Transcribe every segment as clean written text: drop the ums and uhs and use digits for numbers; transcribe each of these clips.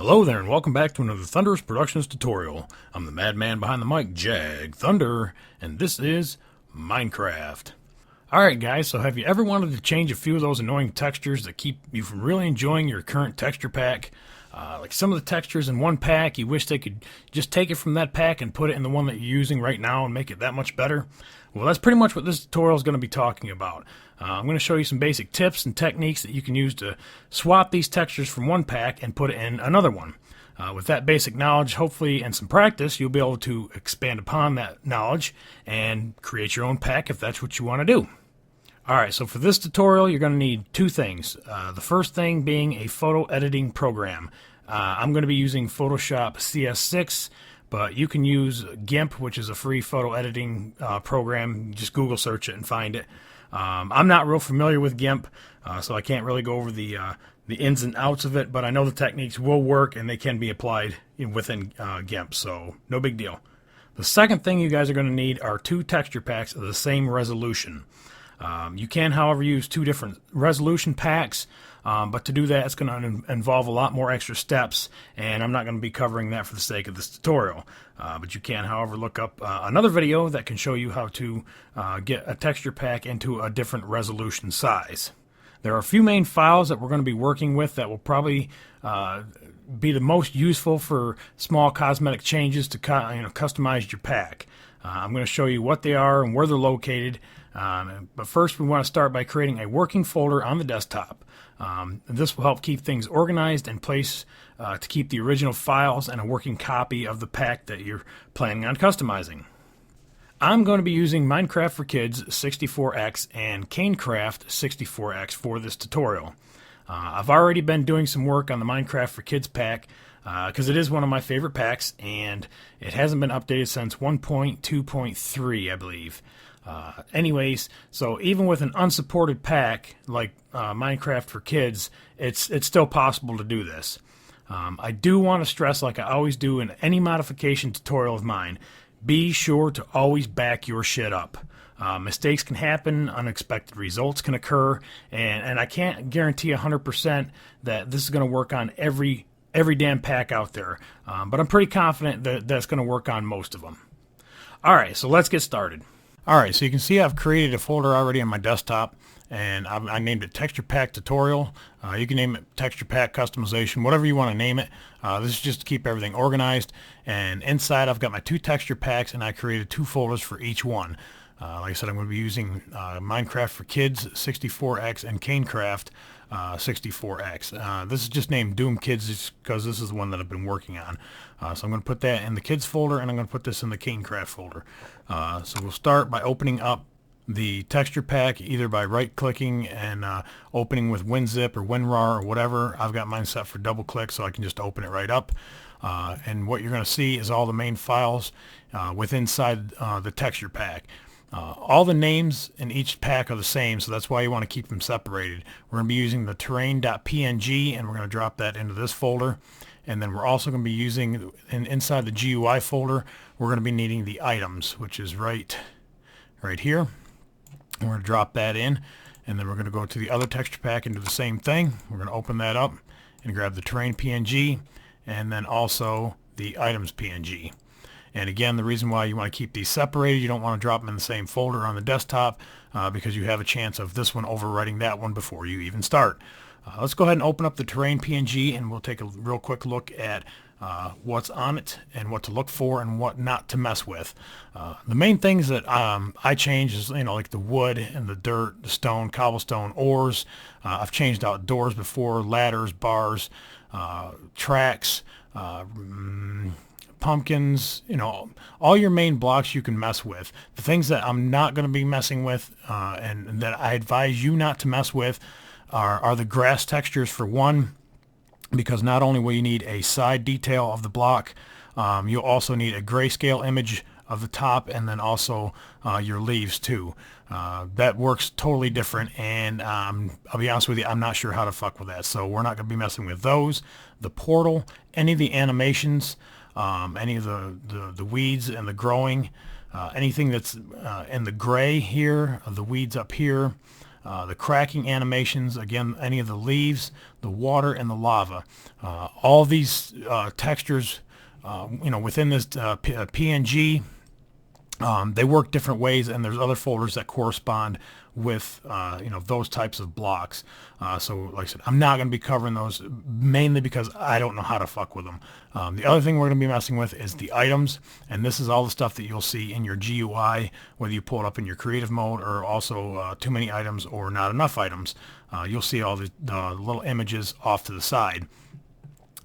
Hello there and welcome back to another Thunderous Productions tutorial. I'm the madman behind the mic, Jag Thunder, and this is Minecraft. Alright guys, so have you ever wanted to change a few of those annoying textures that keep you from really enjoying your current texture pack? Like some of the textures in one pack, you wish they could just take it from that pack and put it in the one that you're using right now and make it that much better? Well, that's pretty much what this tutorial is going to be talking about. I'm going to show you some basic tips and techniques that you can use to swap these textures from one pack and put it in another one. With that basic knowledge, hopefully, and some practice, you'll be able to expand upon that knowledge and create your own pack if that's what you want to do. Alright, so for this tutorial, you're going to need two things. The first thing being a photo editing program. I'm going to be using Photoshop CS6, but you can use GIMP, which is a free photo editing program. Just Google search it and find it. I'm not real familiar with GIMP, so I can't really go over the ins and outs of it, but I know the techniques will work and they can be applied within GIMP, so no big deal. The second thing you guys are going to need are two texture packs of the same resolution. You can, however, use two different resolution packs, but to do that it's going to involve a lot more extra steps, and I'm not going to be covering that for the sake of this tutorial. But you can, however, look up another video that can show you how to get a texture pack into a different resolution size. There are a few main files that we're going to be working with that will probably be the most useful for small cosmetic changes to customize your pack. I'm going to show you what they are and where they're located. But first we want to start by creating a working folder on the desktop. This will help keep things organized in place to keep the original files and a working copy of the pack that you're planning on customizing. I'm going to be using Minecraft for Kids 64X and Canecraft 64X for this tutorial. I've already been doing some work on the Minecraft for Kids pack because it is one of my favorite packs, and it hasn't been updated since 1.2.3, I believe. Anyways, so even with an unsupported pack like Minecraft for Kids, it's still possible to do this. I do want to stress, like I always do in any modification tutorial of mine, be sure to always back your shit up. Mistakes can happen, unexpected results can occur, and I can't guarantee 100% that this is going to work on every damn pack out there, but I'm pretty confident that that's going to work on most of them. Alright, so let's get started. Alright, so you can see I've created a folder already on my desktop, and I named it Texture Pack Tutorial. You can name it Texture Pack Customization, whatever you want to name it. This is just to keep everything organized, and inside I've got my two texture packs, and I created two folders for each one. Like I said, I'm going to be using Minecraft for Kids 64X and Canecraft 64X. This is just named Doom Kids because this is the one that I've been working on. So I'm going to put that in the Kids folder, and I'm going to put this in the Canecraft folder. So we'll start by opening up the texture pack either by right-clicking and opening with WinZip or WinRAR or whatever. I've got mine set for double-click so I can just open it right up. And what you're going to see is all the main files inside the texture pack. All the names in each pack are the same, so that's why you want to keep them separated. We're going to be using the terrain.png, and we're going to drop that into this folder. And then we're also going to be using, inside the GUI folder, we're going to be needing the items, which is right here. We're going to drop that in, and then we're going to go to the other texture pack and do the same thing. We're going to open that up and grab the terrain PNG, and then also the items PNG. And again, the reason why you want to keep these separated, you don't want to drop them in the same folder on the desktop because you have a chance of this one overwriting that one before you even start. Let's go ahead and open up the terrain PNG, and we'll take a real quick look at what's on it and what to look for and what not to mess with. The main things that I change is, like the wood and the dirt, the stone, cobblestone, ores. I've changed out doors before, ladders, bars, tracks, pumpkins, all your main blocks you can mess with. The things that I'm not going to be messing with and that I advise you not to mess with are the grass textures, for one, because not only will you need a side detail of the block, you'll also need a grayscale image of the top, and then also your leaves too. That works totally different, and I'll be honest with you, I'm not sure how to fuck with that, so we're not going to be messing with those. The portal, any of the animations, any of the weeds and the growing, anything that's in the gray here, the weeds up here, the cracking animations, again, any of the leaves, the water, and the lava. All these textures, within this PNG, they work different ways, and there's other folders that correspond with those types of blocks. So like I said, I'm not going to be covering those, mainly because I don't know how to fuck with them. The other thing we're going to be messing with is the items, and this is all the stuff that you'll see in your GUI, whether you pull it up in your creative mode or also too many items or not enough items. You'll see all the little images off to the side.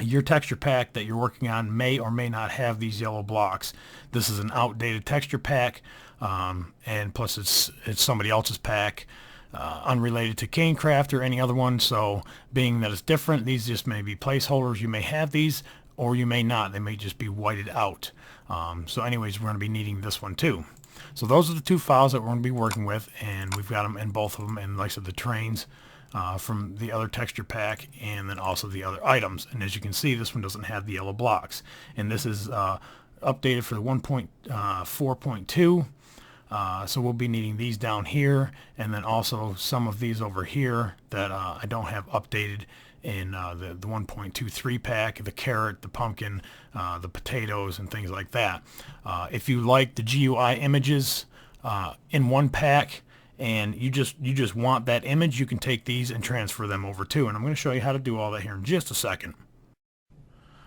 Your texture pack that you're working on may or may not have these yellow blocks. This is an outdated texture pack, and plus it's somebody else's pack, unrelated to Canecraft or any other one. So being that it's different, these just may be placeholders. You may have these or you may not. They may just be whited out. So anyways, we're going to be needing this one too. So those are the two files that we're going to be working with, and we've got them in both of them, and like I said, the terrains from the other texture pack, and then also the other items. And as you can see, this one doesn't have the yellow blocks, and this is updated for the 1.4.2. So we'll be needing these down here, and then also some of these over here that I don't have updated in the 1.23 pack, the carrot, the pumpkin, the potatoes, and things like that. If you like the GUI images in one pack, and you just want that image, you can take these and transfer them over too. And I'm going to show you how to do all that here in just a second.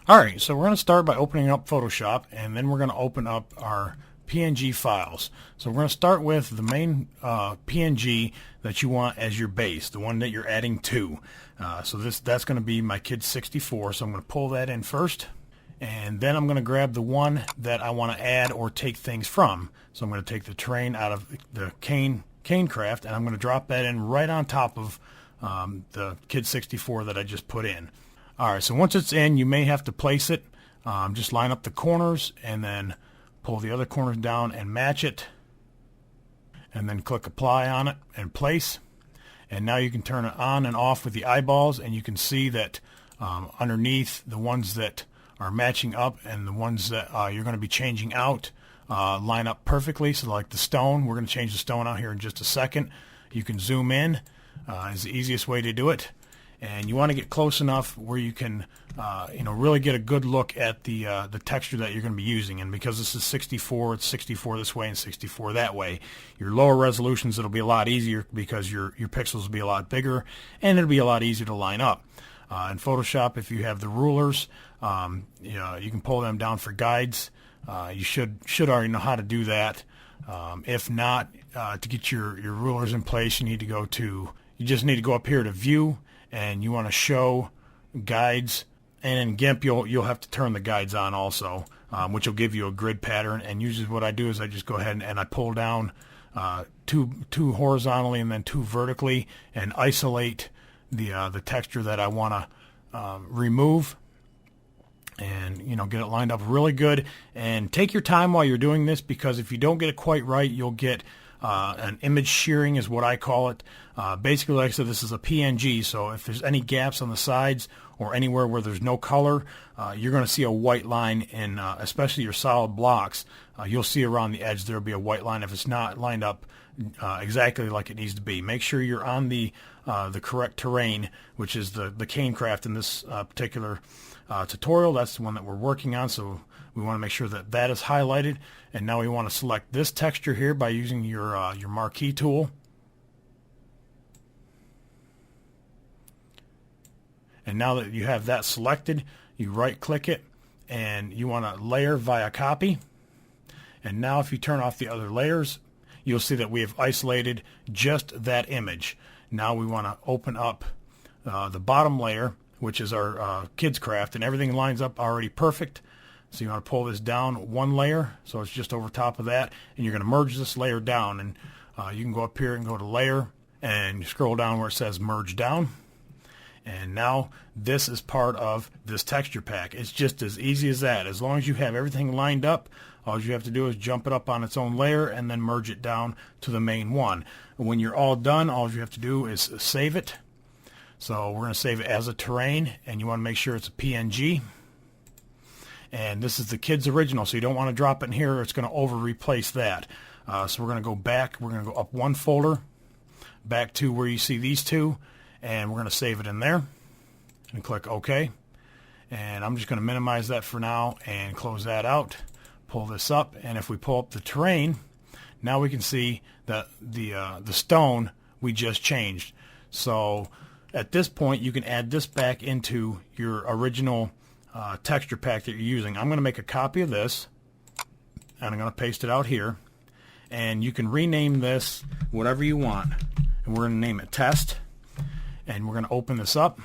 Alright, so we're going to start by opening up Photoshop, and then we're going to open up our PNG files. So we're going to start with the main PNG that you want as your base, the one that you're adding to. So that's going to be my Kid 64, so I'm going to pull that in first. And then I'm going to grab the one that I want to add or take things from. So I'm going to take the terrain out of the Canecraft, and I'm going to drop that in right on top of the Kid 64 that I just put in. Alright, so once it's in, you may have to place it. Just line up the corners and then pull the other corners down and match it. And then click apply on it and place. And now you can turn it on and off with the eyeballs, and you can see that underneath, the ones that are matching up and the ones that you're going to be changing out line up perfectly. So like the stone, we're going to change the stone out here in just a second. You can zoom in, is the easiest way to do it. And you want to get close enough where you can really get a good look at the texture that you're going to be using. And because this is 64, it's 64 this way and 64 that way. Your lower resolutions, it'll be a lot easier because your pixels will be a lot bigger, and it'll be a lot easier to line up. In Photoshop, if you have the rulers, you can pull them down for guides. You should already know how to do that. If not, to get your rulers in place, you just need to go up here to View, and you want to show guides, and in GIMP you'll have to turn the guides on also, which will give you a grid pattern. And usually what I do is I just go ahead and I pull down two horizontally and then two vertically, and isolate the texture that I want to remove, and get it lined up really good. And take your time while you're doing this, because if you don't get it quite right, you'll get an image shearing is what I call it. Basically, like I said, this is a PNG, so if there's any gaps on the sides or anywhere where there's no color, you're going to see a white line in especially your solid blocks. You'll see around the edge there'll be a white line if it's not lined up exactly like it needs to be. Make sure you're on the correct terrain, which is the Canecraft in this particular tutorial. That's the one that we're working on, so we want to make sure that is highlighted. And now we want to select this texture here by using your marquee tool. And now that you have that selected, you right click it and you want to layer via copy. And now if you turn off the other layers, you'll see that we have isolated just that image. Now we want to open up the bottom layer, which is our Kids Craft, and everything lines up already perfect. So you want to pull this down one layer, so it's just over top of that, and you're going to merge this layer down. And you can go up here and go to Layer, and you scroll down where it says Merge Down. And now this is part of this texture pack. It's just as easy as that. As long as you have everything lined up, all you have to do is jump it up on its own layer and then merge it down to the main one. When you're all done, all you have to do is save it. So we're going to save it as a terrain, and you want to make sure it's a PNG. And this is the Kids original, so you don't want to drop it in here, or it's going to over replace that. So we're going to go back. We're going to go up one folder, back to where you see these two, and we're going to save it in there and click OK. And I'm just going to minimize that for now and close that out. Pull this up, and if we pull up the terrain, now we can see that the stone we just changed. So at this point, you can add this back into your original texture pack that you're using. I'm going to make a copy of this, and I'm going to paste it out here. And you can rename this whatever you want. And we're going to name it Test. And we're going to open this up,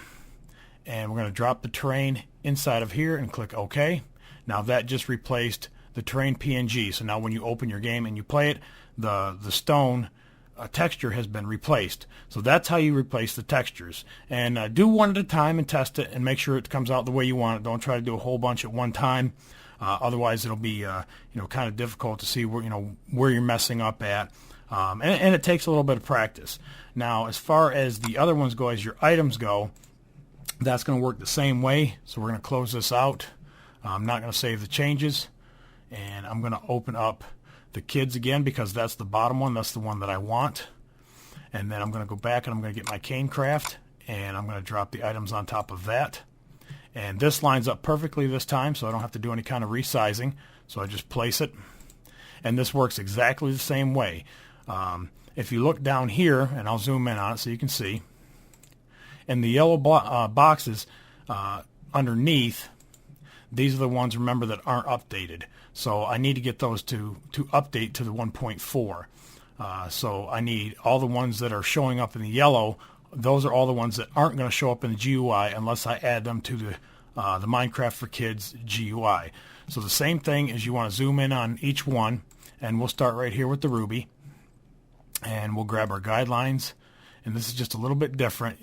and we're going to drop the terrain inside of here and click OK. Now that just replaced the terrain PNG. So now when you open your game and you play it, the stone texture has been replaced. So that's how you replace the textures. And do one at a time and test it and make sure it comes out the way you want it. Don't try to do a whole bunch at one time. Otherwise, it'll be kind of difficult to see where you're messing up at. And it takes a little bit of practice. Now, as far as the other ones go, as your items go, that's going to work the same way. So we're going to close this out. I'm not going to save the changes. And I'm going to open up the kids again because that's the bottom one. That's the one that I want. And then I'm going to go back and I'm going to get my cane craft, and I'm going to drop the items on top of that. And this lines up perfectly this time, so I don't have to do any kind of resizing. So I just place it. And this works exactly the same way. If you look down here, and I'll zoom in on it so you can see, in the yellow boxes underneath, these are the ones, remember, that aren't updated. So I need to get those to update to the 1.4. So I need all the ones that are showing up in the yellow. Those are all the ones that aren't going to show up in the GUI unless I add them to the Minecraft for Kids GUI. So the same thing is, you want to zoom in on each one, and we'll start right here with the Ruby. And we'll grab our guidelines, and this is just a little bit different.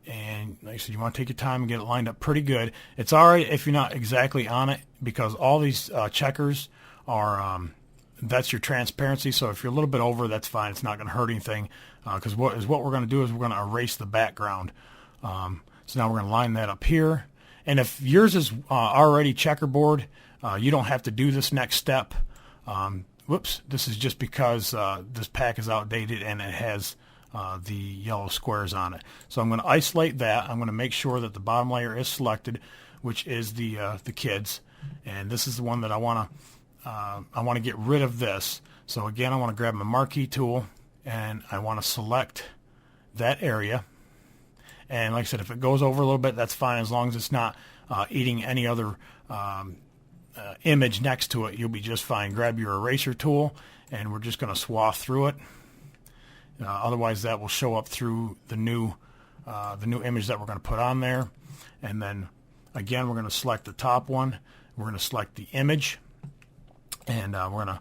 And like I said, you want to take your time and get it lined up pretty good. It's all right if you're not exactly on it, because all these checkers are, that's your transparency. So if you're a little bit over, that's fine. It's not going to hurt anything, because what we're going to do is we're going to erase the background. So now we're going to line that up here. And if yours is already checkerboard, you don't have to do this next step. Whoops, this is just because this pack is outdated and it has the yellow squares on it. So I'm going to isolate that. I'm going to make sure that the bottom layer is selected, which is the kids, and this is the one that I want to get rid of this. So again, I want to grab my marquee tool, and I want to select that area. And like I said, if it goes over a little bit, that's fine, as long as it's not eating any other image next to it. You'll be just fine. Grab your eraser tool, and we're just going to swath through it. Otherwise, that will show up through the new image that we're going to put on there. And then again, we're going to select the top one. We're going to select the image, and we're going to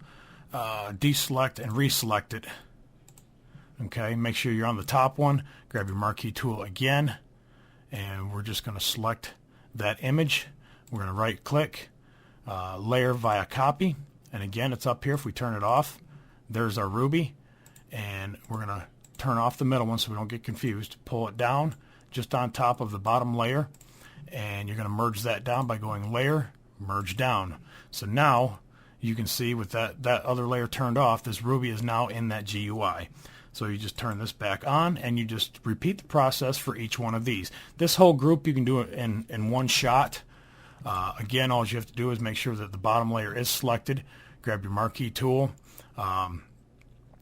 deselect and reselect it. Okay, make sure you're on the top one. Grab your marquee tool again, and we're just going to select that image. We're going to right click, layer via copy, and again, it's up here. If we turn it off, there's our Ruby. And we're going to turn off the middle one so we don't get confused. Pull it down just on top of the bottom layer, and you're going to merge that down by going Layer, Merge Down. So now you can see with that other layer turned off, this Ruby is now in that GUI. So you just turn this back on, and you just repeat the process for each one of these. This whole group, you can do it in one shot. Again, all you have to do is make sure that the bottom layer is selected. Grab your marquee tool.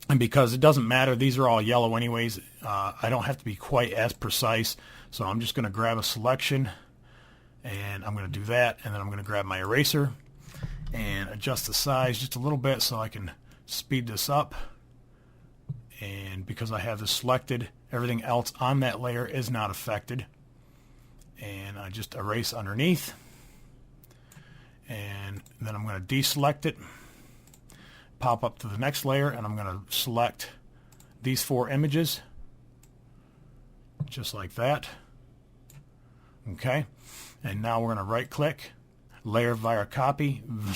And because it doesn't matter, these are all yellow anyways, I don't have to be quite as precise. So I'm just going to grab a selection, and I'm going to do that, and then I'm going to grab my eraser and adjust the size just a little bit so I can speed this up. And because I have this selected, everything else on that layer is not affected. And I just erase underneath, and then I'm going to deselect it. Pop up to the next layer, and I'm going to select these 4 images just like that. Okay, and now we're going to right click, layer via copy. We'll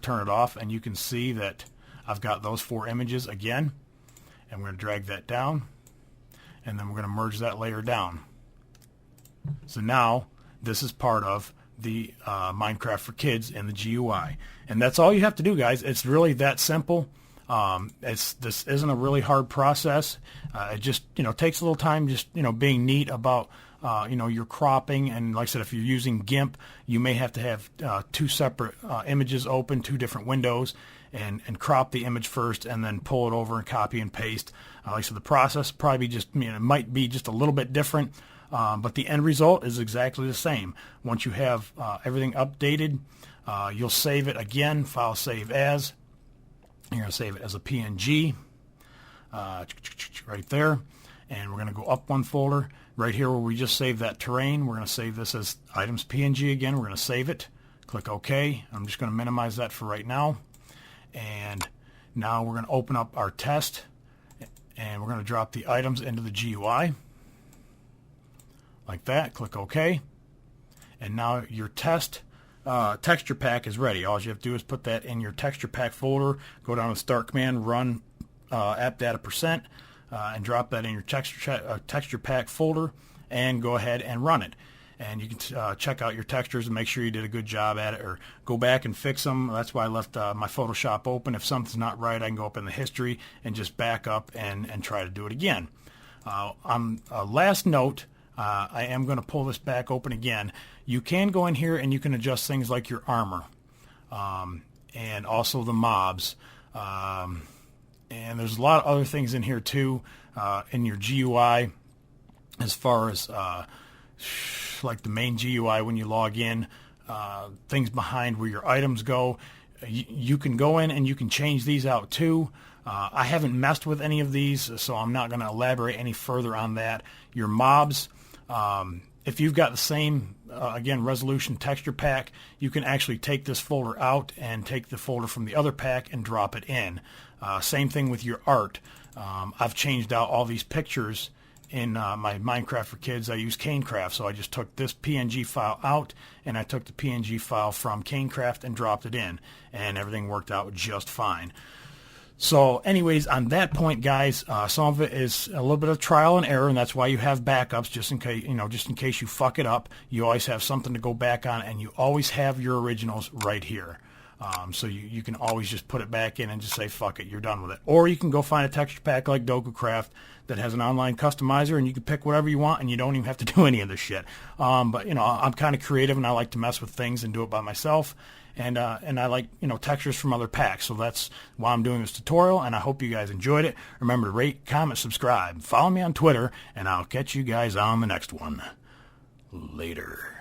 turn it off, and you can see that I've got those 4 images again, and we're going to drag that down, and then we're going to merge that layer down. So now this is part of the Minecraft for Kids in the GUI. And that's all you have to do, guys. It's really that simple. This isn't a really hard process. It just takes a little time. Just being neat about your cropping, and like I said, if you're using GIMP, you may have to have two separate images open, two different windows, and crop the image first, and then pull it over and copy and paste. Like I said, the process probably it might be just a little bit different, but the end result is exactly the same. Once you have everything updated, you'll save it again. File save as. You're going to save it as a PNG right there, and we're going to go up one folder. Right here where we just saved that terrain, we're going to save this as items PNG again. We're going to save it. Click OK. I'm just going to minimize that for right now. And now we're going to open up our test, and we're going to drop the items into the GUI like that. Click OK. And now your test texture pack is ready. All you have to do is put that in your texture pack folder, go down to start command, run app data %, and drop that in your texture pack folder, and go ahead and run it. And you can check out your textures and make sure you did a good job at it, or go back and fix them. That's why I left my Photoshop open. If something's not right, I can go up in the history and just back up and try to do it again. On last note, I am going to pull this back open again. You can go in here and you can adjust things like your armor, and also the mobs. And there's a lot of other things in here too, in your GUI, as far as like the main GUI when you log in, things behind where your items go. You can go in and you can change these out too. I haven't messed with any of these, so I'm not going to elaborate any further on that. Your mobs, if you've got the same, again, resolution texture pack, you can actually take this folder out and take the folder from the other pack and drop it in. Same thing with your art. I've changed out all these pictures in my Minecraft for Kids. I use Canecraft, so I just took this PNG file out, and I took the PNG file from Canecraft and dropped it in, and everything worked out just fine. So anyways, on that point, guys, some of it is a little bit of trial and error, and that's why you have backups, just in case you fuck it up. You always have something to go back on, and you always have your originals right here. So you can always just put it back in and just say, fuck it, you're done with it. Or you can go find a texture pack like DokuCraft that has an online customizer, and you can pick whatever you want, and you don't even have to do any of this shit. But I'm kind of creative, and I like to mess with things and do it by myself. And I like textures from other packs, so that's why I'm doing this tutorial, and I hope you guys enjoyed it. Remember to rate, comment, subscribe, follow me on Twitter, and I'll catch you guys on the next one. Later.